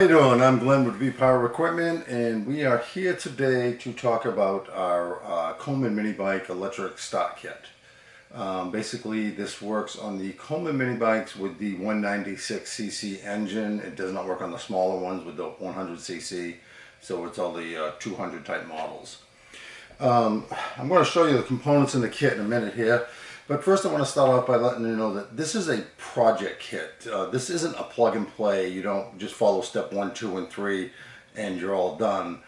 How you doing? I'm Glenn with V Power Equipment, and we are here today to talk about our Coleman mini bike electric start kit. Basically, this works on the Coleman mini bikes with the 196cc engine. It does not work on the smaller ones with the 100cc, so it's all the 200 type models. I'm going to show you the components in the kit in a minute here. But first I want to start off by letting you know that this is a project kit. This isn't a plug and play. You don't just follow step 1, 2, and 3 and you're all done.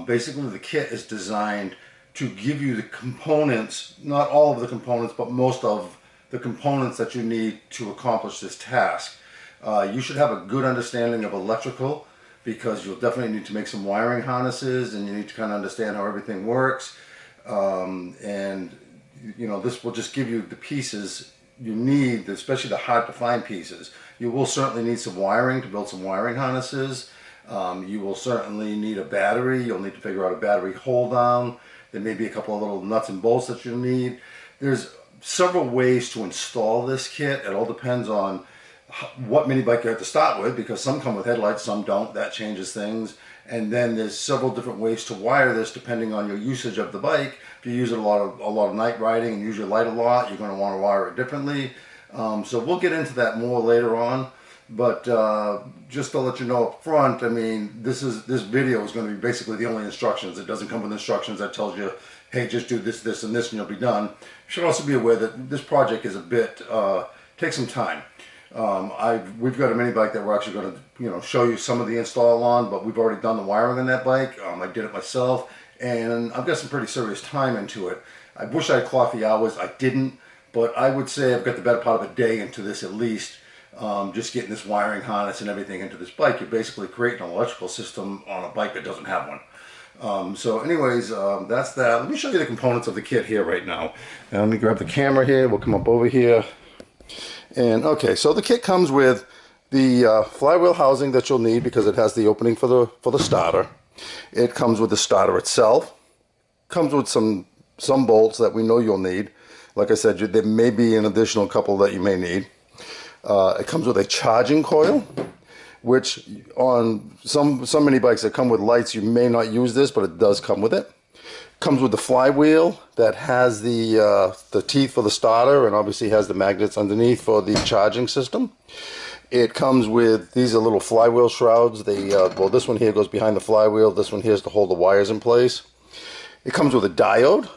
Basically the kit is designed to give you the components, not all of the components, but most of the components that you need to accomplish this task. You should have a good understanding of electrical because you'll definitely need to make some wiring harnesses and you need to kind of understand how everything works. And you know, this will just give you the pieces you need, especially the hard to find pieces. You will certainly need some wiring to build some wiring harnesses. You will certainly need a battery. You'll need to figure out a battery hold down. There may be a couple of little nuts and bolts that you'll need. There's several ways to install this kit. It all depends on what mini bike you have to start with, because some come with headlights, some don't. That changes things. And then there's several different ways to wire this depending on your usage of the bike. If you use it a lot of night riding and use your light a lot, you're going to want to wire it differently. So we'll get into that more later on. But just to let you know up front, I mean, this video is going to be basically the only instructions. It doesn't come with instructions that tells you, hey, just do this, this, and this, and you'll be done. You should also be aware that this project is a bit, takes some time. We've got a mini bike that we're actually going to, show you some of the install on, but we've already done the wiring on that bike. I did it myself, and I've got some pretty serious time into it. I wish I had clocked the hours. I didn't, but I would say I've got the better part of a day into this at least. Just getting this wiring harness and everything into this bike. You're basically creating an electrical system on a bike that doesn't have one. So anyways, that's that. Let me show you the components of the kit here right now. And let me grab the camera here. We'll come up over here. And okay, so the kit comes with the flywheel housing that you'll need because it has the opening for the starter. It comes with the starter itself. Comes with some bolts that we know you'll need. Like I said, there may be an additional couple that you may need. It comes with a charging coil, which on some mini bikes that come with lights, you may not use this, but it does come with it. Comes with the flywheel that has the teeth for the starter and obviously has the magnets underneath for the charging system. It comes with, these are little flywheel shrouds. Well, this one here goes behind the flywheel. This one here is to hold the wires in place. It comes with a diode,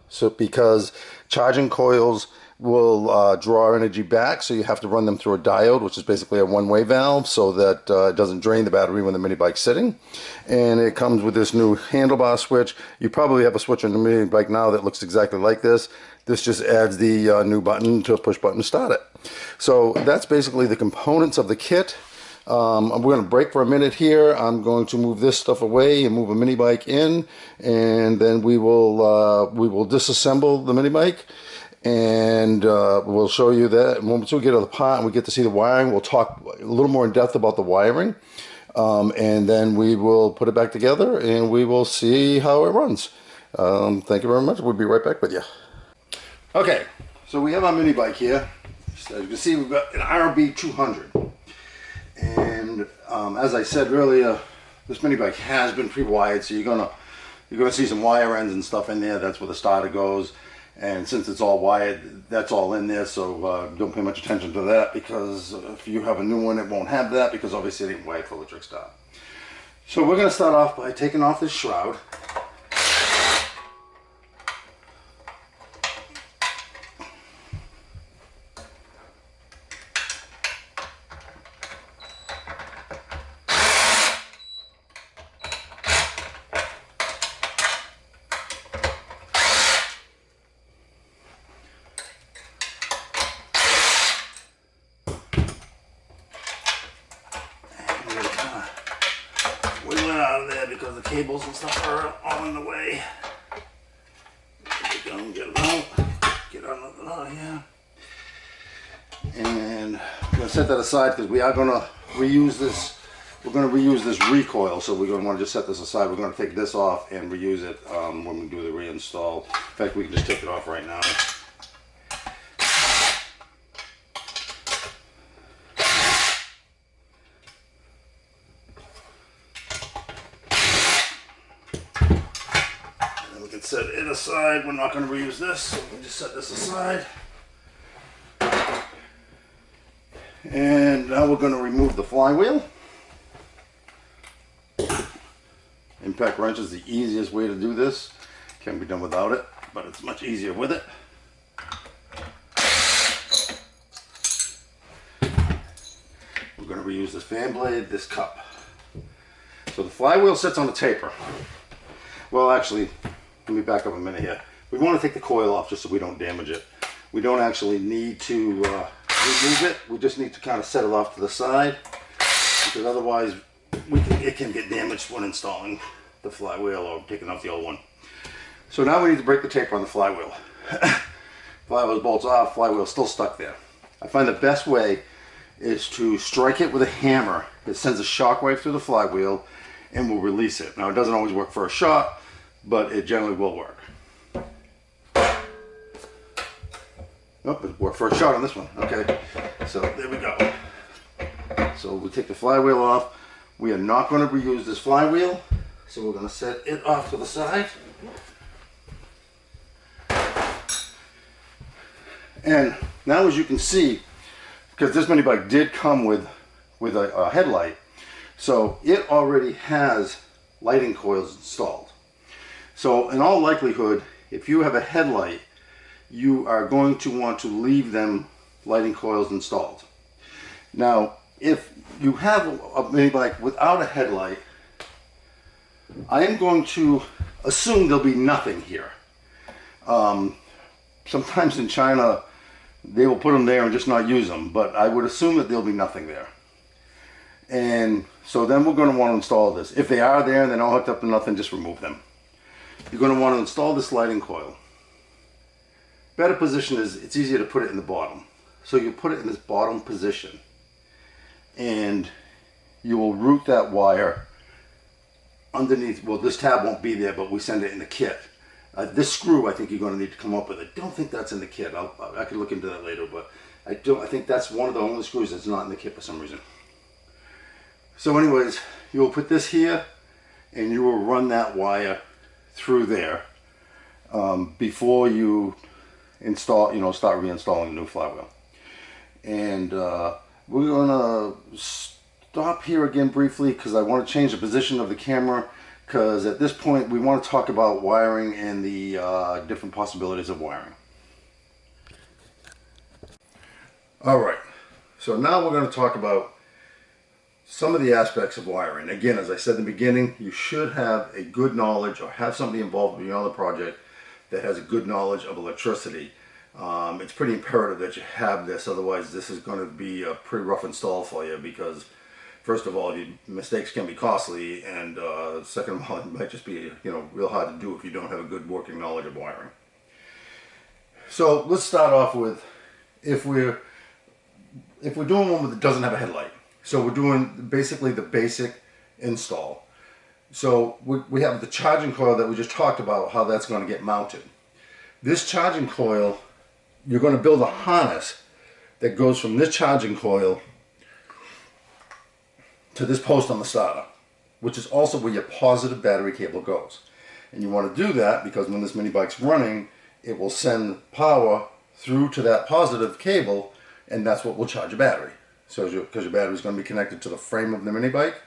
so because charging coils will draw energy back, so you have to run them through a diode, which is basically a one-way valve, so that it doesn't drain the battery when the mini bike's sitting. And it comes with this new handlebar switch. You probably have a switch on the mini bike now that looks exactly like this. This just adds the new button to a push button to start it. So that's basically the components of the kit. We're going to break for a minute here. I'm going to move this stuff away and move a mini bike in, and then we will disassemble the mini bike. And we'll show you that. Once we get to the part and we get to see the wiring, we'll talk a little more in depth about the wiring. And then we will put it back together and we will see how it runs. Thank you very much. We'll be right back with you. Okay, so we have our mini bike here. As you can see, we've got an RB 200. And as I said earlier, this mini bike has been pre-wired, so you're gonna see some wire ends and stuff in there. That's where the starter goes. And since it's all wired, that's all in there, so don't pay much attention to that, because if you have a new one, it won't have that, because obviously it ain't wired for electric start. So we're going to start off by taking off this shroud. Out of there because the cables and stuff are all in the way. Get it out. Get out of here. And I'm going to set that aside because we are going to reuse this. We're going to reuse this recoil, so we're going to want to just set this aside. We're going to take this off and reuse it when we do the reinstall. In fact, we can just take it off right now. we can set it aside. We're not going to reuse this, so we can just set this aside. And now we're going to remove the flywheel. Impact wrench is the easiest way to do this. Can be done without it, but it's much easier with it. We're going to reuse this fan blade, this cup. So the flywheel sits on a taper. Well, actually, let me back up a minute here. We want to take the coil off just so we don't damage it. We don't actually need to remove it. We just need to kind of set it off to the side, because otherwise it can get damaged when installing the flywheel or taking off the old one. So now we need to break the taper on the flywheel. Flywheel bolts off, flywheel still stuck there. I find the best way is to strike it with a hammer. It sends a shock wave through the flywheel and will release it. Now, it doesn't always work for a shot, but it generally will work. Oh, it worked for a shot on this one. Okay, so there we go. So we take the flywheel off. We are not going to reuse this flywheel, so we're going to set it off to the side. And now, as you can see, because this mini bike did come with a headlight, so it already has lighting coils installed. So in all likelihood, if you have a headlight, you are going to want to leave them lighting coils installed. Now, if you have a mini bike without a headlight, I am going to assume there'll be nothing here. Sometimes in China, they will put them there and just not use them, but I would assume that there'll be nothing there. And so then we're going to want to install this. If they are there and they're not hooked up to nothing, just remove them. You're going to want to install this lighting coil. Better position is, it's easier to put it in the bottom. So you put it in this bottom position, and you will route that wire underneath. Well, this tab won't be there, but we send it in the kit. This screw, I think you're going to need to come up with. I don't think that's in the kit. I could look into that later, but I think that's one of the only screws that's not in the kit for some reason. So anyways, you will put this here, and you will run that wire through there before you install, start reinstalling a new flywheel. And we're gonna stop here again briefly because I want to change the position of the camera, because at this point we want to talk about wiring and the different possibilities of wiring. Alright, so now we're going to talk about some of the aspects of wiring. Again, as I said in the beginning, you should have a good knowledge, or have somebody involved with you on the project that has a good knowledge of electricity. It's pretty imperative that you have this, otherwise this is going to be a pretty rough install for you, because first of all, mistakes can be costly, and second of all, it might just be real hard to do if you don't have a good working knowledge of wiring. So let's start off with if we're doing one that doesn't have a headlight. So we're doing basically the basic install. So we have the charging coil that we just talked about, how that's going to get mounted. This charging coil, you're going to build a harness that goes from this charging coil to this post on the starter, which is also where your positive battery cable goes. And you want to do that because when this mini bike's running, it will send power through to that positive cable, and that's what will charge your battery. So because your battery is going to be connected to the frame of the mini bike,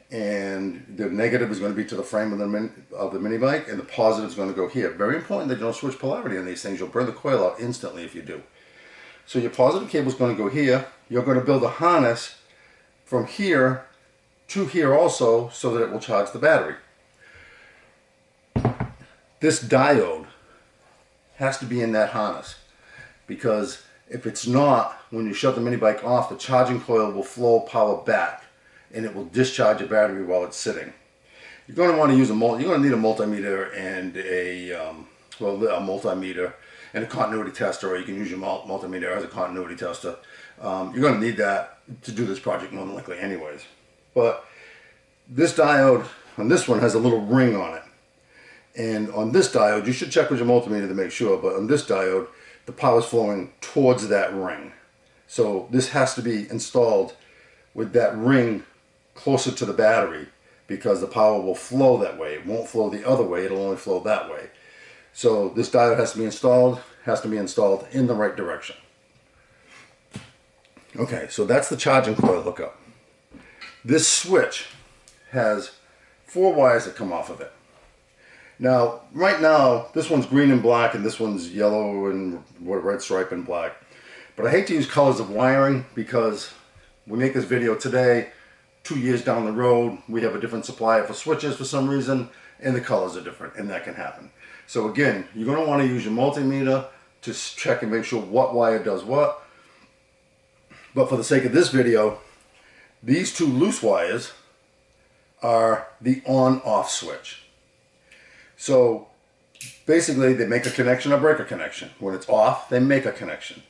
and the negative is going to be to the frame of the mini bike, and the positive is going to go here. Very important that you don't switch polarity on these things. You'll burn the coil out instantly if you do. So your positive cable is going to go here. You're going to build a harness from here to here also, so that it will charge the battery. This diode has to be in that harness, because if it's not, when you shut the mini bike off, the charging coil will flow power back, and it will discharge your battery while it's sitting. You're going to want to use you're going to need a multimeter and a multimeter and a continuity tester, or you can use your multimeter as a continuity tester. You're going to need that to do this project more than likely anyways. But this diode on this one has a little ring on it. And on this diode, you should check with your multimeter to make sure, but on this diode, the power is flowing towards that ring. So this has to be installed with that ring closer to the battery, because the power will flow that way. It won't flow the other way, it'll only flow that way. So this diode has to be installed in the right direction. Okay, so that's the charging coil hookup. This switch has 4 wires that come off of it. Now, right now, this one's green and black, and this one's yellow and red stripe and black. But I hate to use colors of wiring because we make this video today, 2 years down the road, we have a different supplier for switches for some reason, and the colors are different, and that can happen. So again, you're going to want to use your multimeter to check and make sure what wire does what. But for the sake of this video, these 2 loose wires are the on-off switch. So basically they make a connection or break a connection. When it's off, they make a connection.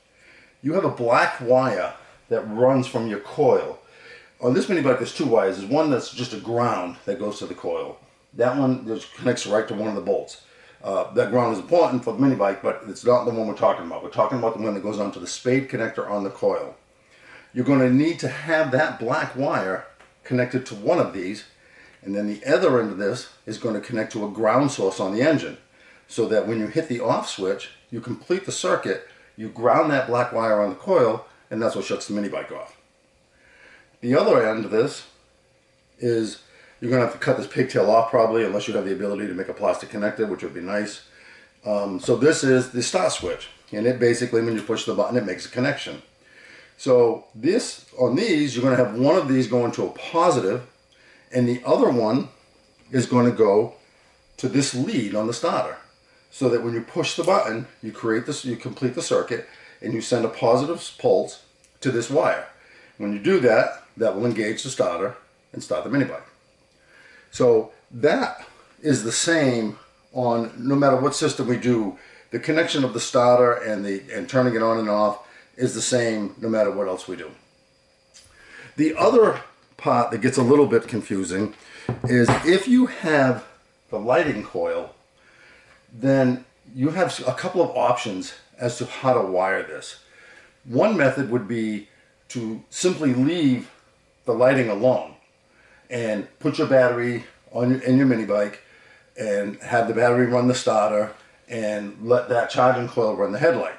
You have a black wire that runs from your coil. On this mini bike there's 2 wires. There's one that's just a ground that goes to the coil. That one just connects right to one of the bolts. That ground is important for the mini bike, but it's not the one we're talking about. We're talking about the one that goes onto the spade connector on the coil. You're going to need to have that black wire connected to one of these, and then the other end of this is going to connect to a ground source on the engine, so that when you hit the off switch, you complete the circuit, you ground that black wire on the coil, and that's what shuts the mini bike off. The other end of this is you're going to have to cut this pigtail off probably, unless you have the ability to make a plastic connector, which would be nice. So this is the start switch, and it basically, when you push the button, it makes a connection. So this, on these, you're going to have one of these going to a positive, and the other one is going to go to this lead on the starter. So that when you push the button, you create this, you complete the circuit, and you send a positive pulse to this wire. When you do that, that will engage the starter and start the mini bike. So that is the same on no matter what system we do. The connection of the starter and turning it on and off is the same no matter what else we do. The other part that gets a little bit confusing is if you have the lighting coil, then you have a couple of options as to how to wire this. One method would be to simply leave the lighting alone and put your battery in your mini bike and have the battery run the starter and let that charging coil run the headlight.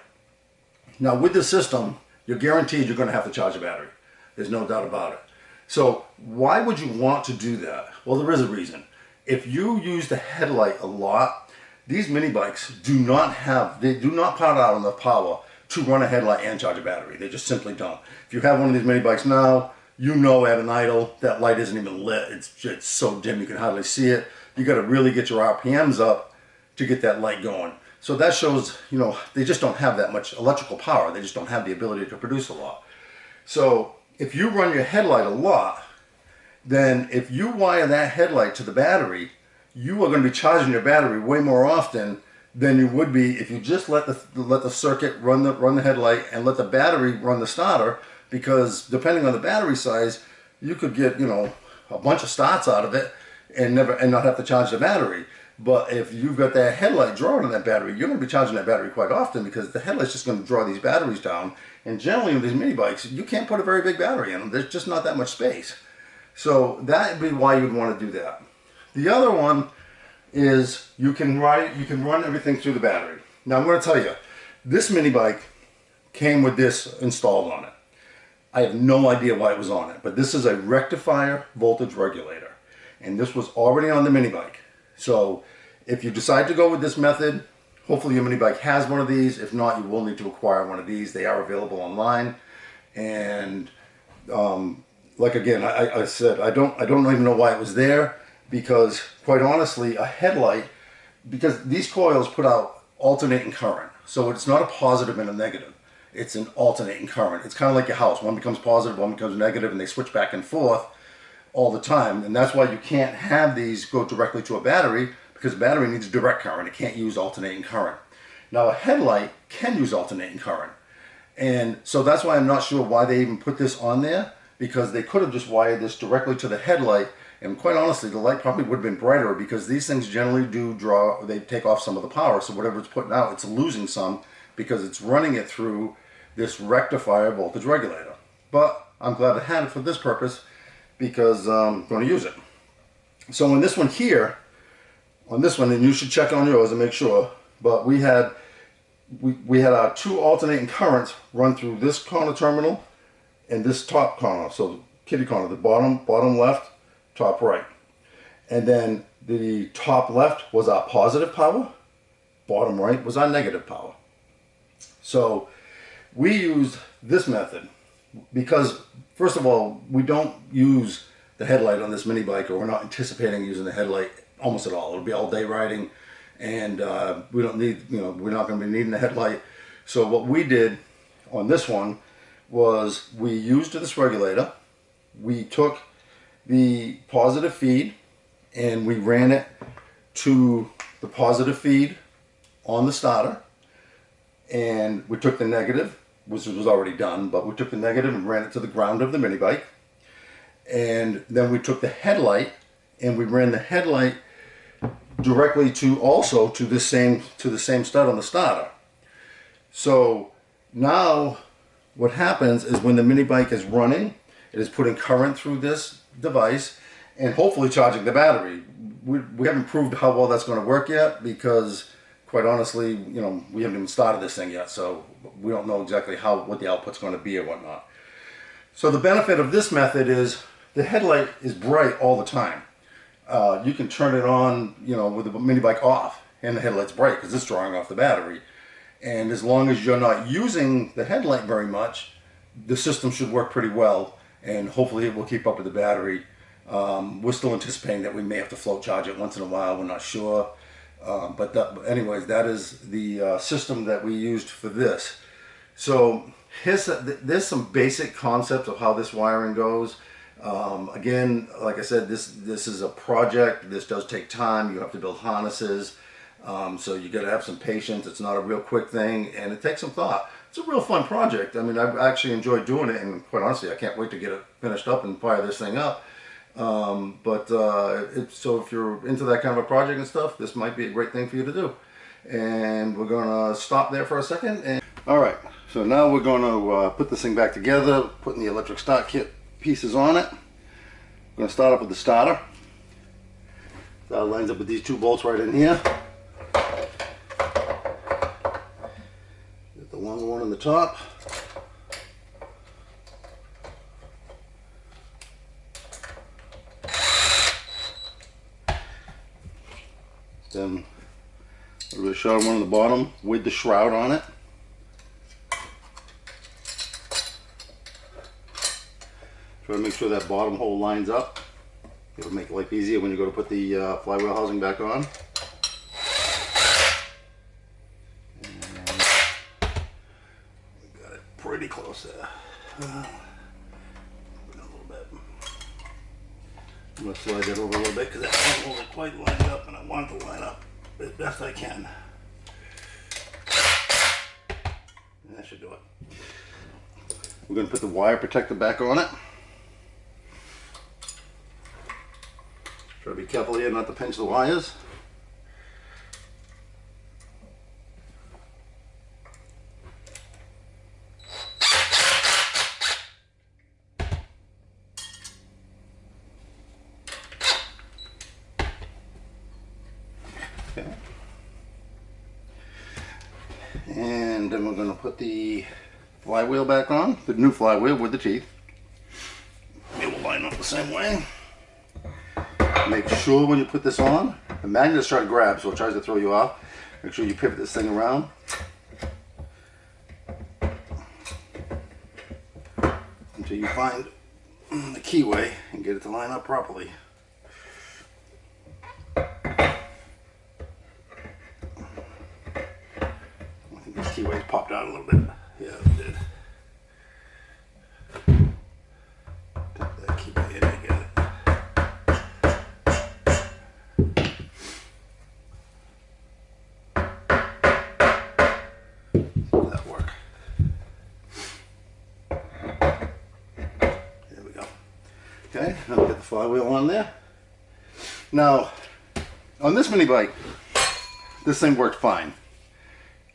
Now with this system, you're guaranteed you're going to have to charge a battery. There's no doubt about it. So why would you want to do that? Well, there is a reason. If you use the headlight a lot, these mini bikes do not power out enough power to run a headlight and charge a battery. They just simply don't. If you have one of these mini bikes now, you know at an idle that light isn't even lit. It's so dim you can hardly see it. You got to really get your RPMs up to get that light going. So that shows, you know, they just don't have that much electrical power. They just don't have the ability to produce a lot. So if you run your headlight a lot, then if you wire that headlight to the battery, you are going to be charging your battery way more often than you would be if you just let the circuit run the headlight and let the battery run the starter. Because depending on the battery size, you could get, you know, a bunch of starts out of it and not have to charge the battery. But if you've got that headlight drawing on that battery, you're going to be charging that battery quite often because the headlight's just going to draw these batteries down. And generally with these mini bikes, you can't put a very big battery in them. There's just not that much space. So that would be why you'd want to do that. The other one is you can run everything through the battery. Now I'm going to tell you, this mini bike came with this installed on it. I have no idea why it was on it, but this is a rectifier voltage regulator, and this was already on the mini bike. So if you decide to go with this method, hopefully your mini bike has one of these. If not, you will need to acquire one of these. They are available online. And like again, I said, I don't even know why it was there, because quite honestly, a headlight, because these coils put out alternating current. So it's not a positive and a negative. It's an alternating current. It's kind of like your house. One becomes positive, one becomes negative, and they switch back and forth all the time. And that's why you can't have these go directly to a battery, because a battery needs direct current. It can't use alternating current. Now a headlight can use alternating current. And so that's why I'm not sure why they even put this on there, because they could have just wired this directly to the headlight. And quite honestly, the light probably would have been brighter, because these things generally do draw, they take off some of the power. So whatever it's putting out, it's losing some, because it's running it through this rectifier voltage regulator. But I'm glad I had it for this purpose, because I'm going to use it. So on this one here, on this one, and you should check on yours and make sure, But we had our two alternating currents run through this corner terminal and this top corner. So kitty corner, the bottom left, top right. And then the top left was our positive power, bottom right was our negative power. So we used this method because, first of all, we don't use the headlight on this mini bike, or we're not anticipating using the headlight almost at all. It'll be all day riding, and we don't need, we're not going to be needing the headlight. So what we did on this one was we used this regulator. We took the positive feed and we ran it to the positive feed on the starter, and we took the negative, which was already done, but we took the negative and ran it to the ground of the mini bike. And then we took the headlight and we ran the headlight directly to the same stud on the starter. So now what happens is when the mini bike is running, it is putting current through this device and hopefully charging the battery. We haven't proved how well that's going to work yet because, quite honestly, we haven't even started this thing yet, so we don't know exactly what the output's going to be or whatnot. So the benefit of this method is the headlight is bright all the time. You can turn it on, with the mini bike off, and the headlight's bright because it's drawing off the battery. And as long as you're not using the headlight very much, the system should work pretty well, and hopefully it will keep up with the battery. We're still anticipating that we may have to float charge it once in a while. We're not sure. Anyways, that is the system that we used for this. So there's some basic concepts of how this wiring goes. Again, like I said, this is a project. This does take time. You have to build harnesses. So you got to have some patience. It's not a real quick thing, and it takes some thought. It's a real fun project. I mean, I've actually enjoyed doing it, and quite honestly, I can't wait to get it finished up and fire this thing up. So if you're into that kind of a project and stuff, this might be a great thing for you to do. And we're going to stop there for a second. All right, so now we're going to put this thing back together, putting the electric start kit pieces on it. We're going to start up with the starter. That lines up with these two bolts right in here. Get the longer one on the top. Then a little short one on the bottom with the shroud on it. Try to make sure that bottom hole lines up. It'll make life easier when you go to put the flywheel housing back on. And we got it pretty close there. A little bit. I'm going to slide that over a little bit because that one wasn't quite lined up, and I want it to line up as best I can. And that should do it. We're going to put the wire protector back on it. Try to be careful here not to pinch the wires. Okay. And then we're going to put the flywheel back on, the new flywheel with the teeth. It will line up the same way. Make sure when you put this on, the magnets try to grab, so it tries to throw you off. Make sure you pivot this thing around. Until you find the keyway and get it to line up properly. I think this keyway popped out a little bit. Yeah, it did. Tap that keyway in and get it. That work. There we go. Okay, now we get the flywheel on there. Now, on this mini bike, this thing worked fine.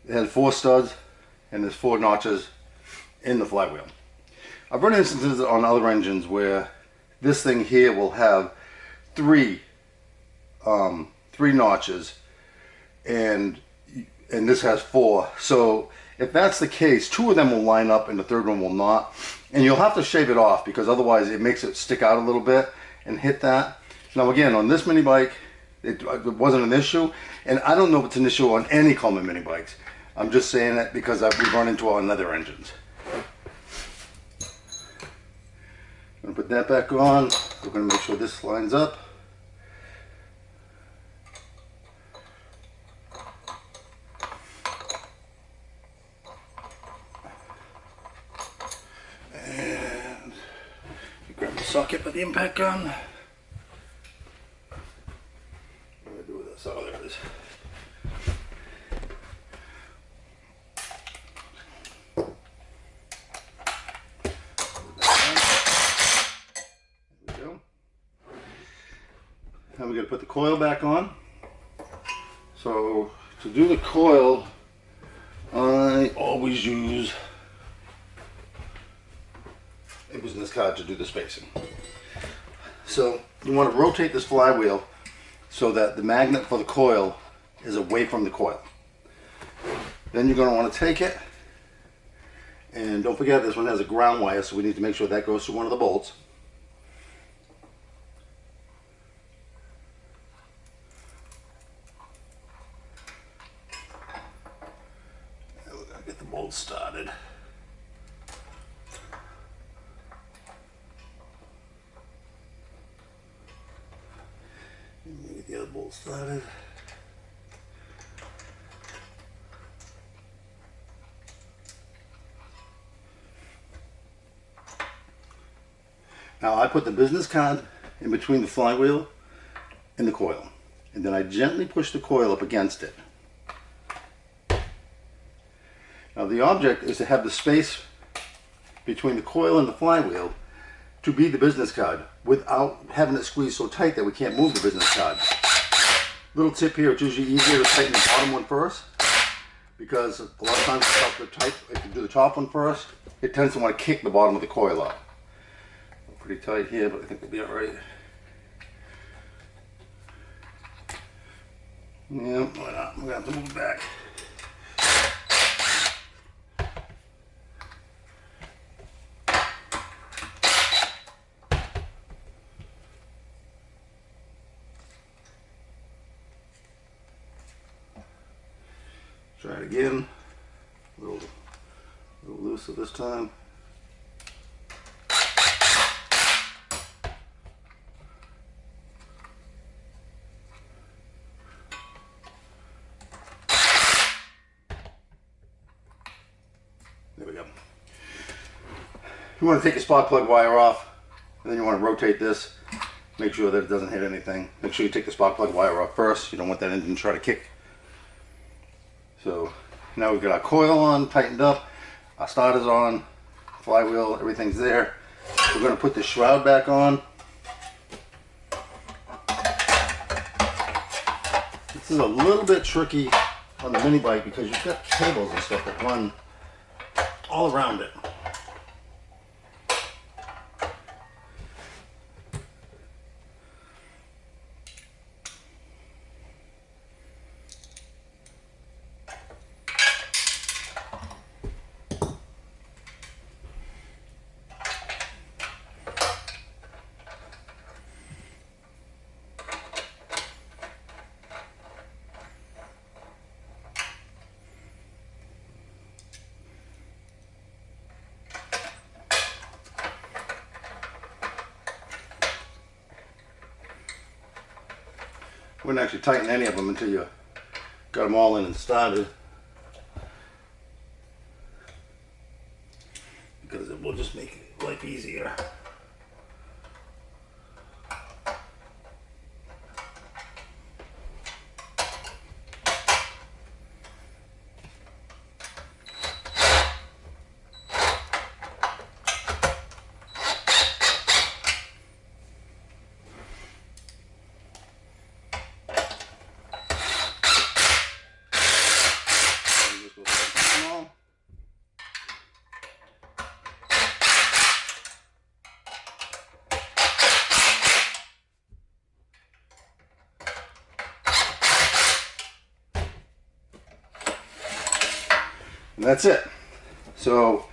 It has 4 studs and there's 4 notches in the flywheel. I've run instances on other engines where this thing here will have 3 notches, and and this has 4. So if that's the case, 2 of them will line up and the third one will not. And you'll have to shave it off because otherwise it makes it stick out a little bit and hit that. Now again, on this mini bike, it wasn't an issue. And I don't know if it's an issue on any Coleman mini bikes. I'm just saying it because we've run into it on other engines. I'm going to put that back on. We're going to make sure this lines up. And you grab the socket for the impact gun. What do I do with this? Oh, there it is. Now we're going to put the coil back on. So to do the coil, I always use a business card to do the spacing. So you want to rotate this flywheel so that the magnet for the coil is away from the coil. Then you're going to want to take it, and don't forget this one has a ground wire, so we need to make sure that goes through one of the bolts. Get the bolt started. Get the other bolt started. Now I put the business card in between the flywheel and the coil, and then I gently push the coil up against it. Now the object is to have the space between the coil and the flywheel to be the business card without having it squeezed so tight that we can't move the business card. Little tip here, it's usually easier to tighten the bottom one first, because a lot of times if you do the top one first, it tends to want to kick the bottom of the coil up. Pretty tight here, but I think we'll be alright. Yeah, why not? We're going to have to move it back. Try it again. A little looser this time. There we go. You want to take your spark plug wire off, and then you want to rotate this. Make sure that it doesn't hit anything. Make sure you take the spark plug wire off first. You don't want that engine to try to kick. So now we've got our coil on, tightened up, our starter's on, flywheel, everything's there. We're going to put the shroud back on. This is a little bit tricky on the mini bike because you've got cables and stuff that run all around it. Wouldn't actually tighten any of them until you got them all in and started, because it will just make life easier. And that's it. So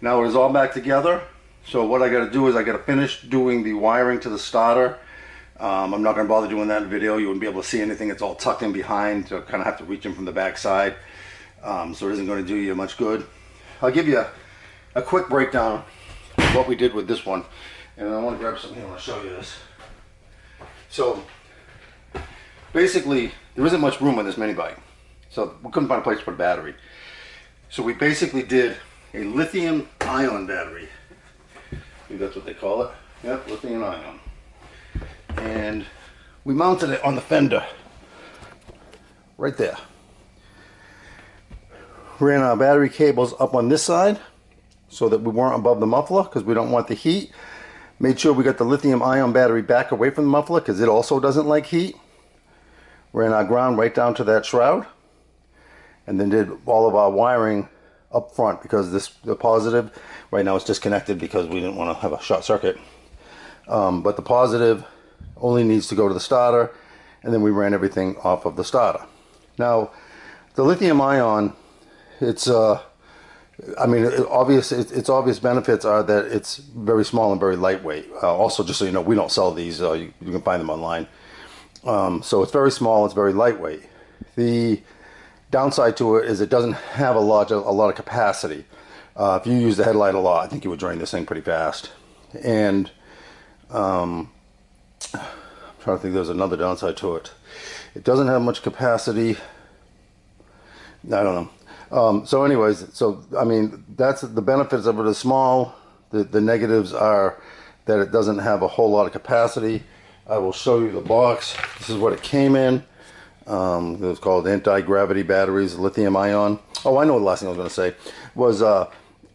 now it is all back together. So what I got to do is I got to finish doing the wiring to the starter. I'm not going to bother doing that in video. You wouldn't be able to see anything. It's all tucked in behind, so kind of have to reach in from the back side. So it isn't going to do you much good. I'll give you a quick breakdown of what we did with this one. And I want to grab something here. I want to show you this. So basically, there isn't much room on this mini bike. So we couldn't find a place to put a battery. So we basically did a lithium ion battery. I think that's what they call it. Yep, lithium ion. And we mounted it on the fender. Right there. Ran our battery cables up on this side so that we weren't above the muffler because we don't want the heat. Made sure we got the lithium ion battery back away from the muffler because it also doesn't like heat. Ran our ground right down to that shroud. And then did all of our wiring up front because the positive right now is disconnected because we didn't want to have a short circuit. But the positive only needs to go to the starter, and then we ran everything off of the starter. Now, the lithium ion, its obvious benefits are that it's very small and very lightweight. Also, just so you know, we don't sell these. You can find them online. So it's very small. It's very lightweight. The downside to it is it doesn't have a lot of capacity. If you use the headlight a lot, I think you would drain this thing pretty fast. And I'm trying to think, there's another downside to it. It doesn't have much capacity. I don't know. So anyways, I mean, that's the benefits of it is small. The negatives are that it doesn't have a whole lot of capacity. I will show you the box. This is what it came in. It was called anti-gravity batteries, lithium ion. Oh, I know the last thing I was going to say was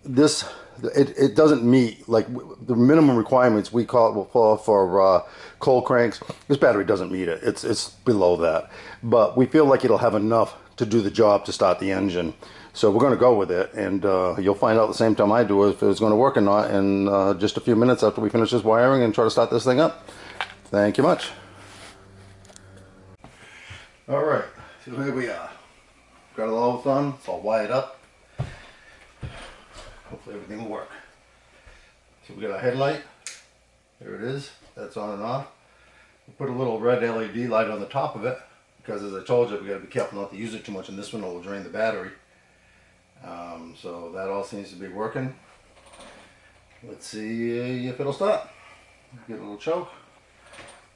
this. It doesn't meet like the minimum requirements we call for coal cranks. This battery doesn't meet it. It's below that, but we feel like it'll have enough to do the job to start the engine. So we're going to go with it, and you'll find out the same time I do if it's going to work or not in just a few minutes after we finish this wiring and try to start this thing up. Thank you much. All right, so here we are. Got it all done. It's all wired up. Hopefully everything will work. So we got our headlight. There it is. That's on and off. We put a little red LED light on the top of it because, as I told you, we got to be careful not to use it too much in this one, or will drain the battery. So that all seems to be working. Let's see if it'll start. Get a little choke.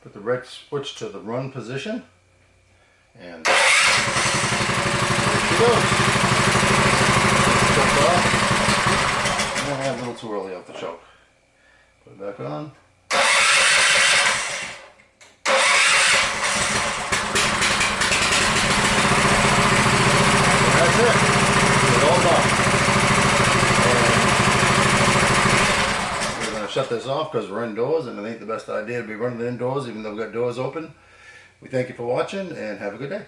Put the red switch to the run position. And there she goes. A little too early off the choke. Put it back on. And that's it. It's all done. And we're going to shut this off because we're indoors, and it ain't the best idea to be running indoors even though we've got doors open. We thank you for watching and have a good day.